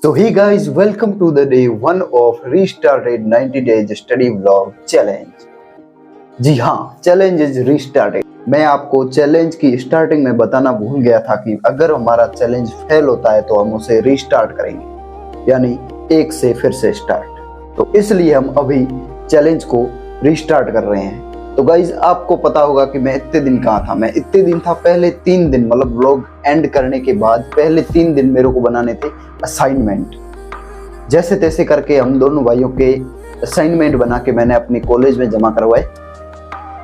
So hey guys, welcome to the day 1 of restarted 90 days study vlog challenge। जी हाँ, challenge is restarted. मैं आपको challenge की starting में बताना भूल गया था कि अगर हमारा चैलेंज फेल होता है तो हम उसे रिस्टार्ट करेंगे, यानी एक से फिर से स्टार्ट। तो इसलिए हम अभी चैलेंज को रिस्टार्ट कर रहे हैं। तो गाइज आपको पता होगा कि मैं इतने दिन कहाँ था। मैं इतने दिन था, पहले 3 दिन मतलब व्लॉग एंड करने के बाद पहले 3 दिन मेरे को बनाने थे असाइनमेंट। जैसे तैसे करके हम दोनों भाइयों के असाइनमेंट बना के मैंने अपनी कॉलेज में जमा करवाए।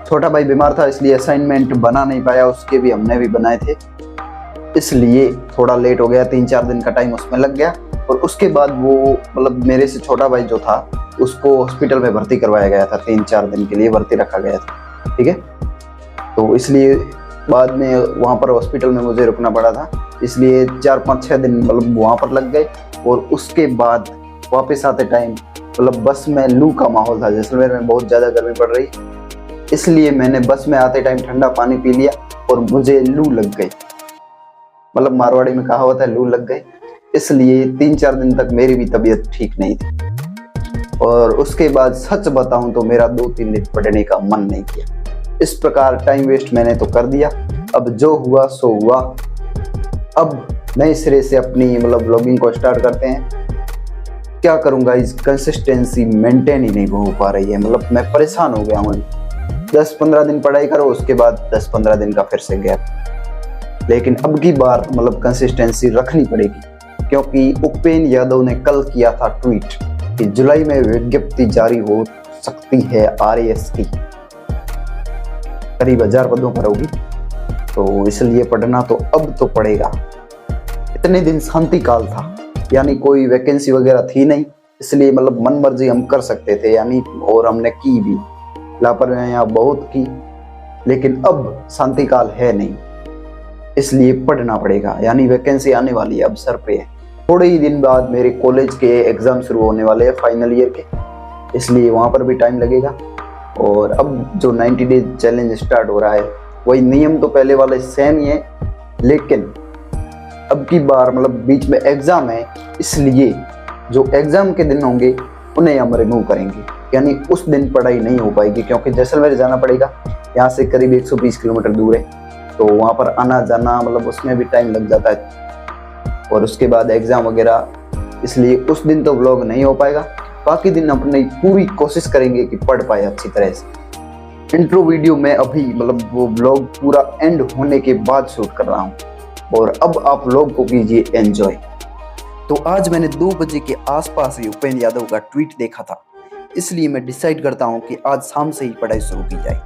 छोटा भाई बीमार था इसलिए असाइनमेंट बना नहीं पाया, उसके भी हमने भी बनाए थे, इसलिए थोड़ा लेट हो गया। 3-4 दिन का टाइम उसमें लग गया। और उसके बाद वो मतलब मेरे से छोटा भाई जो था उसको हॉस्पिटल में भर्ती करवाया गया था, 3-4 दिन के लिए भर्ती रखा गया था, ठीक है। तो इसलिए बाद में वहाँ पर हॉस्पिटल में मुझे रुकना पड़ा था, इसलिए 4-5-6 दिन मतलब वहाँ पर लग गए। और उसके बाद वापस आते टाइम मतलब बस में लू का माहौल था, जैसलमेर में बहुत ज़्यादा गर्मी पड़ रही, इसलिए मैंने बस में आते टाइम ठंडा पानी पी लिया और मुझे लू लग गई। मतलब मारवाड़ी में कहावत है लू लग गई, इसलिए 3-4 दिन तक मेरी भी तबीयत ठीक नहीं थी। और उसके बाद सच बताऊं तो मेरा 2-3 दिन पढ़ने का मन नहीं किया। इस प्रकार टाइम वेस्ट मैंने तो कर दिया। अब जो हुआ सो हुआ। अब नए सिरे से अपनी मतलब व्लॉगिंग को स्टार्ट करते हैं। क्या करूंगा, इस कंसिस्टेंसी मेंटेन ही नहीं हो पा रही है। मतलब मैं परेशान हो गया हूँ। 10-15 दिन पढ़ाई करो, उसके बाद 10-15 दिन का फिर से गैप। लेकिन अब की बार मतलब कंसिस्टेंसी रखनी पड़ेगी, क्योंकि उपेंद्र यादव ने कल किया था ट्वीट कि जुलाई में विज्ञप्ति जारी हो सकती है RAS की, करीब 1000 पदों पर होगी। तो इसलिए पढ़ना तो अब तो पड़ेगा। इतने दिन शांति काल था, यानी कोई वैकेंसी वगैरह थी नहीं, इसलिए मतलब मन मर्जी हम कर सकते थे, यानी और हमने की भी, लापरवाहियां बहुत की। लेकिन अब शांति काल है नहीं, इसलिए पढ़ना पड़ेगा, यानी वैकेंसी आने वाली है, अब सर पे है। थोड़े ही दिन बाद मेरे कॉलेज के एग्जाम शुरू होने वाले हैं फाइनल ईयर के, इसलिए वहाँ पर भी टाइम लगेगा। और अब जो 90 डेज चैलेंज स्टार्ट हो रहा है, वही नियम तो पहले वाले सेम ही है, लेकिन अब की बार मतलब बीच में एग्जाम है, इसलिए जो एग्जाम के दिन होंगे उन्हें हम रिमूव करेंगे, यानी उस दिन पढ़ाई नहीं हो पाएगी, क्योंकि जैसलमेर जाना पड़ेगा। यहाँ से करीब 120 किलोमीटर दूर है, तो वहाँ पर आना जाना मतलब उसमें भी टाइम लग जाता है। और उसके बाद एग्जाम वगैरह, इसलिए उस दिन तो व्लॉग नहीं हो पाएगा। बाकी दिन अपनी पूरी कोशिश करेंगे कि पढ़ पाए अच्छी तरह से। इंट्रो वीडियो में अभी मतलब वो व्लॉग पूरा एंड होने के बाद शूट कर रहा हूँ, और अब आप लोग को कीजिए एंजॉय। तो आज मैंने 2 बजे के आसपास ही उपेंद्र यादव का ट्वीट देखा था, इसलिए मैं डिसाइड करता हूँ कि आज शाम से ही पढ़ाई शुरू की जाए,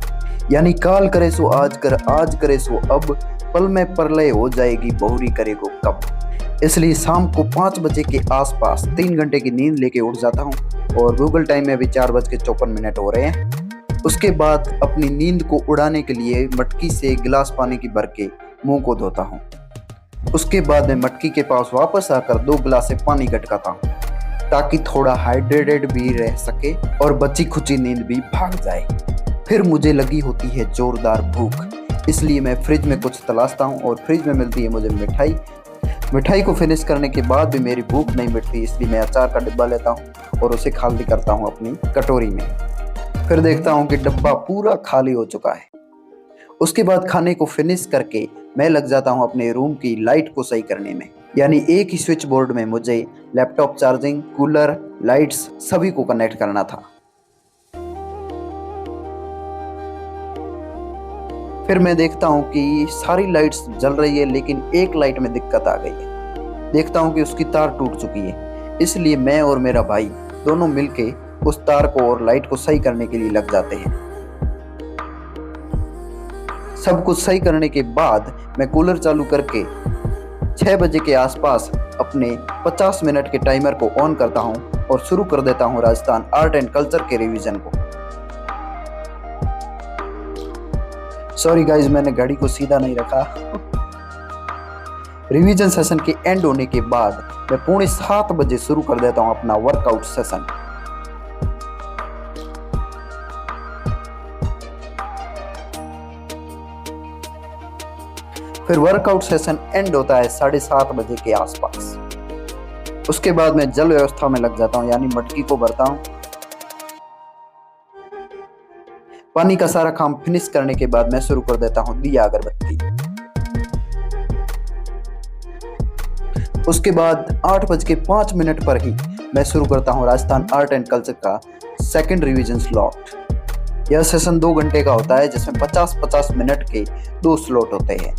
यानी काल करे सो आज कर, आज करे सो अब, पल में प्रलय हो जाएगी बहुरी करेगो कब। इसलिए शाम को 5 बजे के आसपास 3 घंटे की नींद लेके उठ जाता हूँ, और गूगल टाइम में भी 4:54 हो रहे हैं। उसके बाद अपनी नींद को उड़ाने के लिए मटकी से गिलास पानी की भर के मुंह को धोता हूँ। उसके बाद मैं मटकी के पास वापस आकर 2 गिलास से पानी गटकाता हूँ, ताकि थोड़ा हाइड्रेटेड भी रह सके और बची खुची नींद भी भाग जाए। फिर मुझे लगी होती है जोरदार भूख, इसलिए मैं फ्रिज में कुछ तलाशता हूँ, और फ्रिज में मिलती है मुझे मिठाई को फिनिश करने के बाद भी मेरी भूख नहीं मिटती, इसलिए मैं अचार का डिब्बा लेता हूँ और उसे खाली करता हूँ अपनी कटोरी में। फिर देखता हूँ कि डब्बा पूरा खाली हो चुका है। उसके बाद खाने को फिनिश करके मैं लग जाता हूँ अपने रूम की लाइट को सही करने में, यानी एक ही स्विच बोर्ड में मुझे लैपटॉप चार्जिंग, कूलर, लाइट्स सभी को कनेक्ट करना था। फिर मैं देखता हूँ कि सारी लाइट्स जल रही है, लेकिन एक लाइट में दिक्कत आ गई है। देखता हूँ कि उसकी तार टूट चुकी है, इसलिए मैं और मेरा भाई दोनों मिलके उस तार को और लाइट को सही करने के लिए लग जाते हैं। सब कुछ सही करने के बाद मैं कूलर चालू करके 6 बजे के आसपास अपने 50 मिनट के टाइमर को ऑन करता हूँ और शुरू कर देता हूँ राजस्थान आर्ट एंड कल्चर के रिवीजन को। सॉरी गाइज, मैंने घड़ी को सीधा नहीं रखा। रिवीजन सेशन के एंड होने के बाद मैं 6:45 बजे शुरू कर देता हूं अपना वर्कआउट सेशन। फिर वर्कआउट सेशन एंड होता है 7:30 बजे के आसपास। उसके बाद मैं जल व्यवस्था में लग जाता हूँ, यानी मटकी को भरता हूँ। पानी का सारा काम फिनिश करने के बाद मैं शुरू कर देता हूँ दिया अगरबत्ती। उसके बाद 8:05 पर ही मैं शुरू करता हूँ राजस्थान आर्ट एंड कल्चर का सेकंड रिवीजन स्लॉट। यह सेशन 2 घंटे का होता है, जिसमें 50-50 मिनट के 2 स्लॉट होते हैं।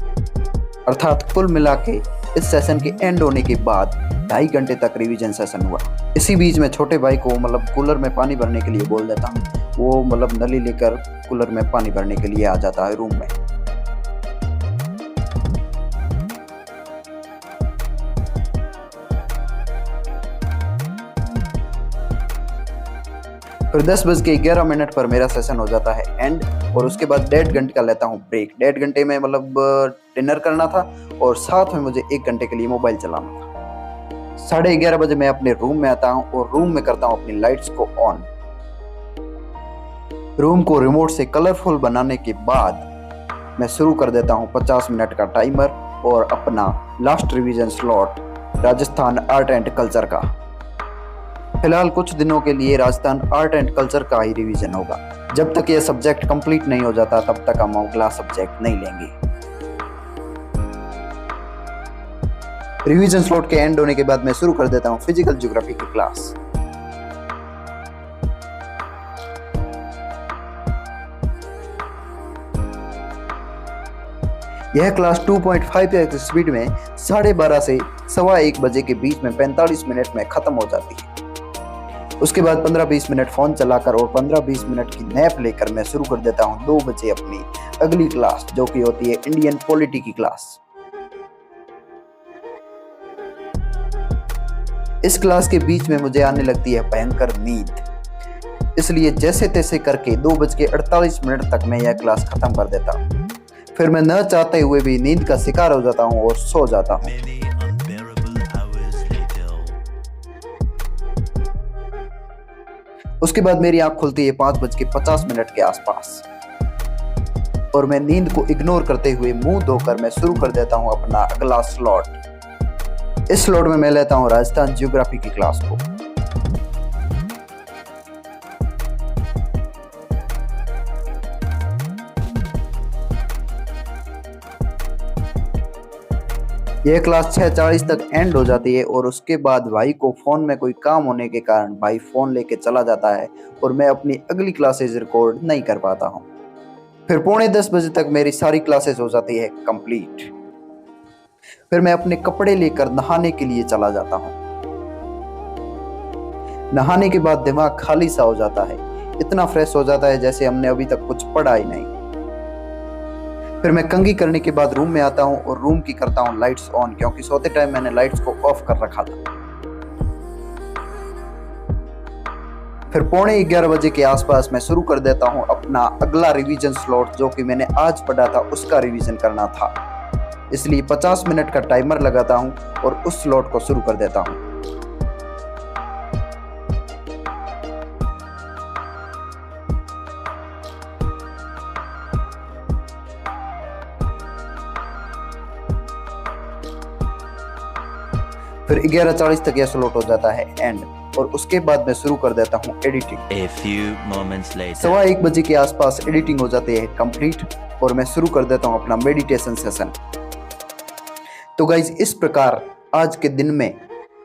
अर्थात कुल मिला के इस सेशन के एंड होने के बाद 2.5 घंटे तक रिवीजन सेशन हुआ। इसी बीच में छोटे भाई को कूलर में पानी भरने के लिए बोल देता हूँ। वो नली लेकर कूलर में पानी भरने के लिए आ जाता है रूम में। फिर 10:11 पर मेरा सेशन हो जाता है एंड, और उसके बाद 1.5 घंटे का लेता हूँ ब्रेक। 1.5 घंटे में डिनर करना था और साथ में मुझे 1 घंटे के लिए मोबाइल चलाना था। 11:30 बजे मैं अपने रूम में आता हूँ और रूम में करता हूँ अपनी लाइट्स को ऑन। रूम को रिमोट से कलरफुल बनाने के बाद मैं शुरू कर देता हूँ 50 मिनट का टाइमर और अपना last revision slot Rajasthan art and culture का। फिलहाल कुछ दिनों के लिए राजस्थान आर्ट एंड कल्चर का ही रिवीजन होगा। जब तक यह सब्जेक्ट कंप्लीट नहीं हो जाता तब तक हम अगला सब्जेक्ट नहीं लेंगे। रिवीजन स्लॉट के एंड होने के बाद मैं शुरू कर देता हूं फिजिकल ज्योग्राफी की क्लास। यह क्लास 2.5 स्पीड में 12:30 से 1:15 बजे के बीच में 45 मिनट में खत्म हो जाती है। उसके बाद 15-20 मिनट फोन चलाकर और 15-20 मिनट की नैप लेकर मैं शुरू कर देता हूं 2 बजे अपनी अगली क्लास, जो कि होती है इंडियन पॉलिटी की क्लास। इस क्लास के बीच में मुझे आने लगती है भयंकर नींद, इसलिए जैसे तैसे करके 2:48 तक मैं यह क्लास खत्म कर देता हूँ। फिर मैं न चाहते हुए भी नींद का शिकार हो जाता हूँ और सो जाता हूँ। उसके बाद मेरी आंख खुलती है 5:50 के आसपास और मैं नींद को इग्नोर करते हुए मुंह धोकर मैं शुरू कर देता हूं अपना अगला स्लॉट। इस स्लॉट में मैं लेता हूं राजस्थान ज्योग्राफी की क्लास को। यह क्लास 6:40 तक एंड हो जाती है और उसके बाद भाई को फोन में कोई काम होने के कारण भाई फोन लेके चला जाता है और मैं अपनी अगली क्लासेस रिकॉर्ड नहीं कर पाता हूँ। फिर 9:45 बजे तक मेरी सारी क्लासेस हो जाती है कंप्लीट। फिर मैं अपने कपड़े लेकर नहाने के लिए चला जाता हूँ। नहाने के बाद दिमाग खाली सा हो जाता है, इतना फ्रेश हो जाता है जैसे हमने अभी तक कुछ पढ़ा ही नहीं। फिर मैं कंघी करने के बाद रूम में आता हूँ और रूम की करता हूँ लाइट्स ऑन, क्योंकि सोते टाइम मैंने लाइट्स को ऑफ कर रखा था। फिर 11:15 बजे के आसपास मैं शुरू कर देता हूँ अपना अगला रिवीजन स्लॉट, जो कि मैंने आज पढ़ा था उसका रिवीजन करना था। इसलिए 50 मिनट का टाइमर लगाता हूँ और उस स्लॉट को शुरू कर देता हूँ। फिर 11:40 तक यह स्लॉट हो जाता है एंड, और उसके बाद मैं शुरू कर देता हूँ एडिटिंग। 1:15 बजे के आसपास एडिटिंग हो जाती है कंप्लीट और मैं शुरू कर देता हूँ अपना मेडिटेशन सेशन। तो गाइज, इस प्रकार आज के दिन में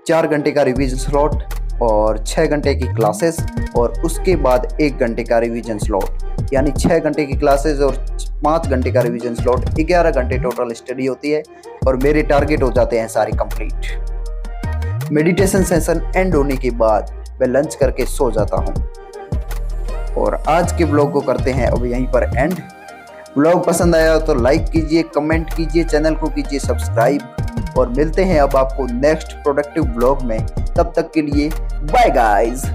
4 घंटे का रिवीजन स्लॉट और 6 घंटे की क्लासेस और उसके बाद 1 घंटे का रिवीजन स्लॉट, यानी 6 घंटे की क्लासेस और 5 घंटे का रिवीजन स्लॉट, 11 घंटे टोटल स्टडी होती है और मेरे टारगेट हो जाते हैं सारे कंप्लीट। मेडिटेशन सेशन एंड होने के बाद मैं लंच करके सो जाता हूँ और आज के ब्लॉग को करते हैं अब यहीं पर एंड। ब्लॉग पसंद आया तो लाइक कीजिए, कमेंट कीजिए, चैनल को कीजिए सब्सक्राइब और मिलते हैं अब आपको नेक्स्ट प्रोडक्टिव ब्लॉग में। तब तक के लिए बाय गाइज।